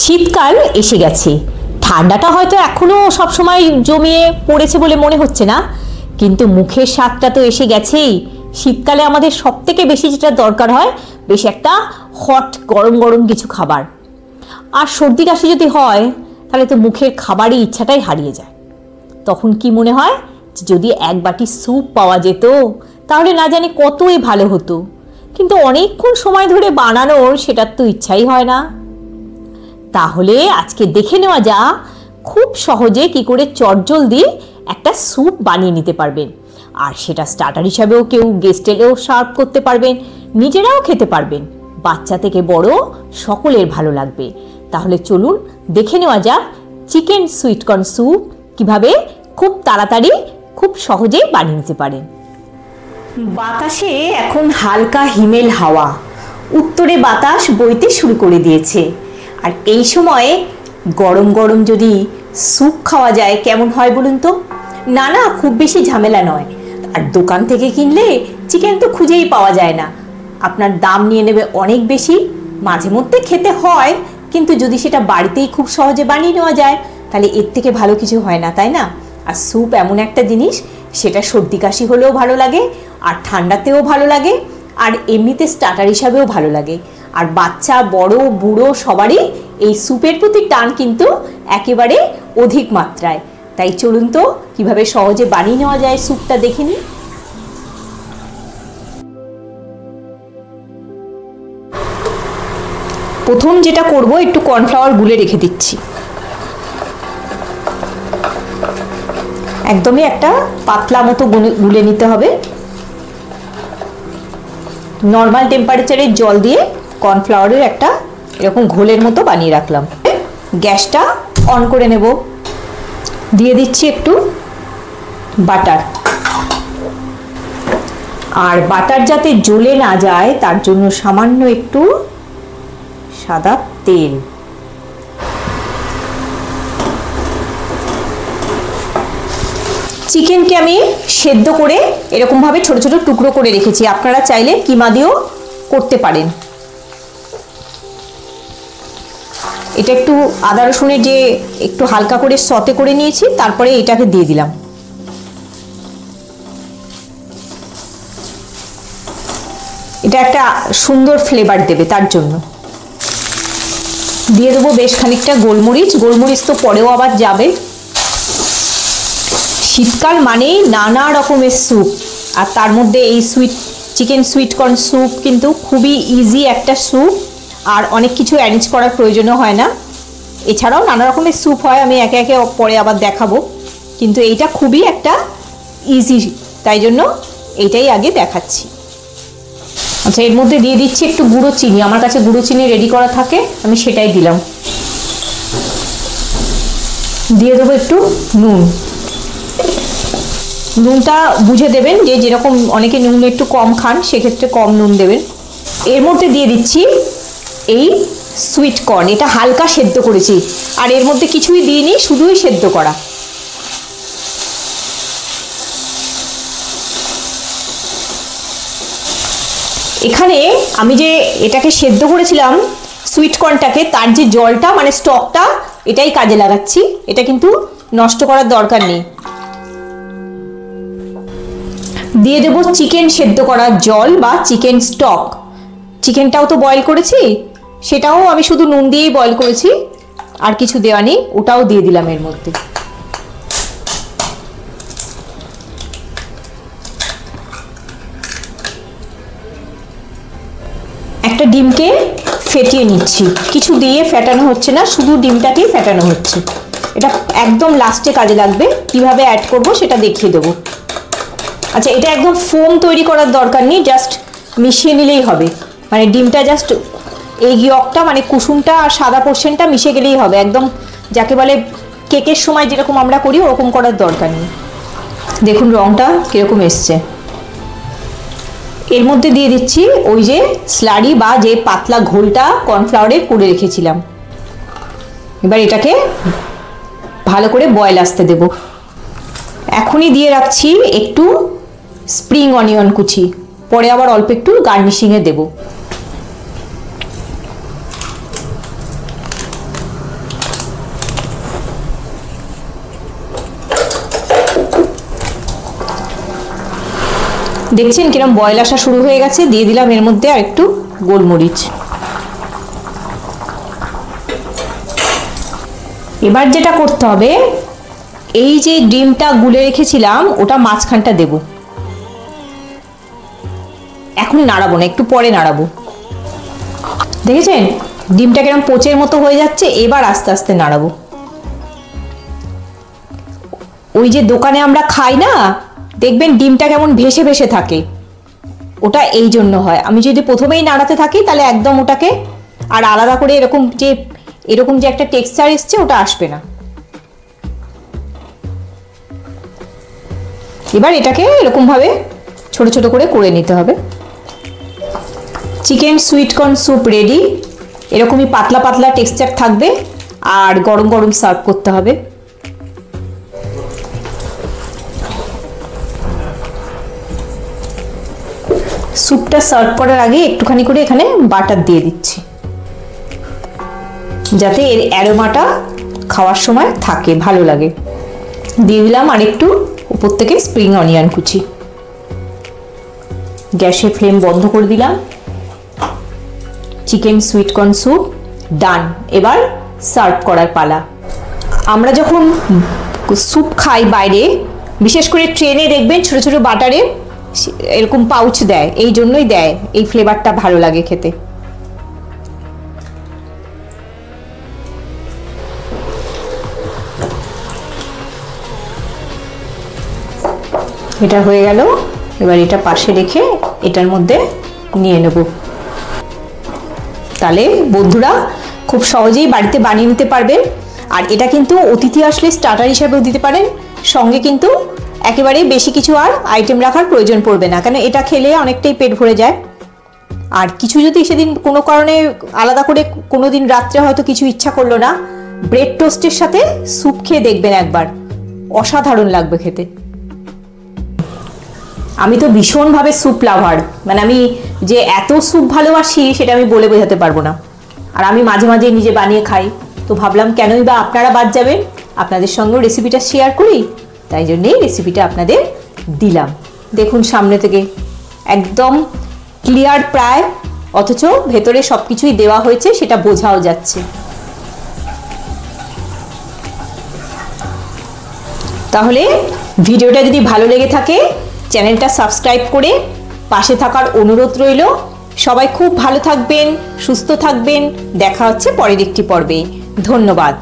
শীতকাল এসে গেছে, ঠান্ডাটা হয়তো এখনো সবসময় জমিয়ে পড়েছে বলে মনে হচ্ছে না, কিন্তু মুখের স্বাদটা তো এসে গেছেই। শীতকালে আমাদের সব থেকে বেশি যেটা দরকার হয়, বেশ একটা হট গরম গরম কিছু খাবার। আর সর্দি কাশি যদি হয় তাহলে তো মুখের খাবারই ইচ্ছাটাই হারিয়ে যায়। তখন কি মনে হয় যদি এক বাটি স্যুপ পাওয়া যেত তাহলে না জানি কতই ভালো হতো, কিন্তু অনেকক্ষণ সময় ধরে বানানোর সেটার তো ইচ্ছাই হয় না। তাহলে আজকে দেখে নেওয়া যাক খুব সহজে কি করে চটজলদি একটা স্যুপ বানিয়ে নিতে পারবেন, আর সেটা স্টার্টার হিসাবেও কেউ গেস্ট এলেও সার্ভ করতে পারবেন, নিজেরাও খেতে পারবেন, বাচ্চা থেকে বড় সকলের ভালো লাগবে। তাহলে চলুন দেখে নেওয়া যাক চিকেন সুইটকর্ন স্যুপ কিভাবে খুব তাড়াতাড়ি খুব সহজেই বানিয়ে নিতে পারেন। বাতাসে এখন হালকা হিমেল হাওয়া, উত্তরে বাতাস বইতে শুরু করে দিয়েছে, আর এই সময়ে গরম গরম যদি স্যুপ খাওয়া যায় কেমন হয় বলুন তো? না না, খুব বেশি ঝামেলা নয়, আর দোকান থেকে কিনলে চিকেন তো খুঁজেই পাওয়া যায় না, আপনার দাম নিয়ে নেবে অনেক বেশি। মাঝে মধ্যে খেতে হয়, কিন্তু যদি সেটা বাড়িতেই খুব সহজে বানিয়ে নেওয়া যায় তাহলে এর থেকে ভালো কিছু হয় না, তাই না? আর স্যুপ এমন একটা জিনিস, সেটা সর্দি কাশি হলেও ভালো লাগে, আর ঠান্ডাতেও ভালো লাগে, আর এমনিতে স্টার্টার হিসাবেও ভালো লাগে। আর বাচ্চা বড় বুড়ো সবারই এই স্যুপের প্রতি টান কিন্তু একেবারে অধিক মাত্রায়। তাই চলুন তো কিভাবে সহজে বানিয়ে নেওয়া যায় স্যুপটা দেখে নিই। প্রথম যেটা করব, একটু কর্নফ্লাওয়ার গুলে রেখে দিচ্ছি। একদমই একটা পাতলা মতো গুলে নিতে হবে। নর্মাল টেম্পারেচারে জল দিয়ে কর্নফ্লাওয়ারের একটা এরকম ঘোলের মতো বানিয়ে রাখলাম। গ্যাসটা অন করে নেব, দিয়ে দিচ্ছি একটু বাটার, আর বাটার যাতে জ্বলে না যায় তার জন্য সামান্য একটু সাদা তেল। চিকেনকে আমি সেদ্ধ করে এরকমভাবে ছোট ছোট টুকরো করে রেখেছি, আপনারা চাইলে কিমা দিয়েও করতে পারেন। এটা একটু আদা রসুনের যে একটু হালকা করে সতে করে নিয়েছি, তারপরে এটাকে দিয়ে দিলাম। এটা একটা সুন্দর ফ্লেভার দেবে, তার জন্য দিয়ে দেবো বেশ খানিকটা গোলমরিচ। গোলমরিচ তো পরেও আবার যাবে। শীতকাল মানেই নানা রকমের স্যুপ, আর তার মধ্যে এই চিকেন সুইটকর্ন স্যুপ কিন্তু খুবই ইজি একটা স্যুপ, আর অনেক কিছু অ্যারেঞ্জ করার প্রয়োজনও হয় না। এছাড়াও নানা রকমের স্যুপ হয়, আমি একে একে পরে আবার দেখাবো, কিন্তু এইটা খুবই একটা ইজি, তাই জন্য এইটাই আগে দেখাচ্ছি। আচ্ছা, এর মধ্যে দিয়ে দিচ্ছি একটু গুঁড়ো চিনি। আমার কাছে গুঁড়ো চিনি রেডি করা থাকে, আমি সেটাই দিলাম। দিয়ে দেবো একটু নুন। নুনটা বুঝে দেবেন, যে যেরকম অনেকে নুন একটু কম খান সেক্ষেত্রে কম নুন দেবেন। এর মধ্যে দিয়ে দিচ্ছি এই সুইট কর্ন, এটা হালকা সেদ্ধ করেছি, আর এর মধ্যে কিছুই দিইনি, শুধুই সেদ্ধ করা। এখানে আমি যে এটাকে সেদ্ধ করেছিলাম সুইট কর্নটাকে, তার যে জলটা মানে স্টকটা, এটাই কাজে লাগাচ্ছি, এটা কিন্তু নষ্ট করার দরকার নেই। দিয়ে দেবো চিকেন সেদ্ধ করার জল বা চিকেন স্টক। চিকেনটাও তো বয়েল করেছি, সেটাও আমি শুধু নুন দিয়েই বয়েল করেছি, আর কিছু দেওয়া নেই, ওটাও দিয়ে দিলাম এর মধ্যে। একটা ডিমকে ফেটিয়ে নিচ্ছি, কিছু দিয়ে ফেটানো হচ্ছে না, শুধু ডিমটাকেই ফেটানো হচ্ছে। এটা একদম লাস্টে কাজে লাগবে, কিভাবে অ্যাড করব সেটা দেখিয়ে দেবো। আচ্ছা, এটা একদম ফোম তৈরি করার দরকার নেই, জাস্ট মিশিয়ে নিলেই হবে। মানে ডিমটা জাস্ট এই ইয়কটা মানে কুসুমটা আর সাদা পোর্শনটা মিশে গেলেই হবে, একদম যাকে বলে কেকের সময় যেরকম আমরা করি ওরকম করার দরকার নেই। দেখুন রংটা কীরকম এসছে। এর মধ্যে দিয়ে দিচ্ছি ওই যে স্লারি বা যে পাতলা ঘোলটা কর্নফ্লাওয়ারে করে রেখেছিলাম। এবার এটাকে ভালো করে বয়েল আসতে দেব। এখনই দিয়ে রাখছি একটু স্প্রিং অনিয়ন কুচি, পরে আবার অল্প একটু গার্নিশিংয়ে দেবো। দেখছেন কিরম বয়েল আসা শুরু হয়ে গেছে। দিয়ে দিলাম এর মধ্যে আর একটু গোলমরিচ। এবার যেটা করতে হবে, এই যে ডিমটা গুলে রেখেছিলাম ওটা মাঝখানটা দেব। এখন নাড়াবো না, একটু পরে নাড়াবো। দেখেছেন ডিমটা কিরম পোচের মতো হয়ে যাচ্ছে। এবার আস্তে আস্তে নাড়াবো। ওই যে দোকানে আমরা খাই না, দেখবেন ডিমটা কেমন ভেসে ভেসে থাকে, ওটা এই জন্য হয়। আমি যদি প্রথমেই নাড়াতে থাকি তাহলে একদম ওটাকে আর আলাদা করে এরকম যে একটা টেক্সচার এসছে ওটা আসবে না। এবার এটাকে এরকম ভাবে ছোট ছোট করে নিতে হবে। Chicken sweet corn soup ready. এরকমই পাতলা পাতলা টেক্সচার থাকবে আর গরম গরম সার্ভ করতে হবে। স্যুপটা সার্ভ করার আগে একটুখানি করে এখানে বাটার দিয়ে দিচ্ছি, যাতে এর অ্যারোমাটা খাওয়ার সময় থাকে, ভালো লাগে। দিয়ে দিলাম আর একটু উপর থেকে স্প্রিং অনিয়ন কুচি। গ্যাসের ফ্লেম বন্ধ করে দিলাম। চিকেন সুইট কর্ন স্যুপ ডান। এবার সার্ভ করার পালা। আমরা যখন স্যুপ খাই বাইরে, বিশেষ করে ট্রেনে দেখবেন ছোট ছোট বাটারে এরকম পাউচ দেয়, এই জন্যই দেয়, এই ফ্লেভারটা ভালো লাগে খেতে। এটা হয়ে গেল। এবার এটা পাশে রেখে এটার মধ্যে নিয়ে নেব। তাহলে বন্ধুরা খুব সহজেই বাড়িতে বানিয়ে নিতে পারবেন। আর এটা কিন্তু অতিথি আসলে স্টার্টার হিসাবেও দিতে পারেন। সঙ্গে কিন্তু একেবারে বেশি কিছু আর আইটেম রাখার প্রয়োজন পড়বে না, কারণ এটা খেলে অনেকটাই পেট ভরে যায়। আর কিছু যদি সেদিন কোনো কারণে আলাদা করে কোনো দিন রাত্রে হয়তো কিছু ইচ্ছা করলো না, ব্রেড টোস্টের সাথে স্যুপ খেয়ে দেখবেন একবার, অসাধারণ লাগবে খেতে। আমি তো ভীষণভাবে স্যুপ লাভার, মানে আমি যে এত স্যুপ ভালোবাসি সেটা আমি বলে বোঝাতে পারবো না। আর আমি মাঝে মাঝে নিজে বানিয়ে খাই, তো ভাবলাম কেনই বা আপনারা বাদ যাবেন, আপনাদের সঙ্গেও রেসিপিটা শেয়ার করি, তাই জন্যেই রেসিপিটা আপনাদের দিলাম। দেখুন সামনে থেকে একদম ক্লিয়ার প্রায়, অথচ ভেতরে সব কিছুই দেওয়া হয়েছে সেটা বোঝাও যাচ্ছে। তাহলে ভিডিওটা যদি ভালো লেগে থাকে চ্যানেলটা সাবস্ক্রাইব করে পাশে থাকার অনুরোধ রইল। সবাই খুব ভালো থাকবেন, সুস্থ থাকবেন। দেখা হচ্ছে পরের একটি পর্বে। ধন্যবাদ।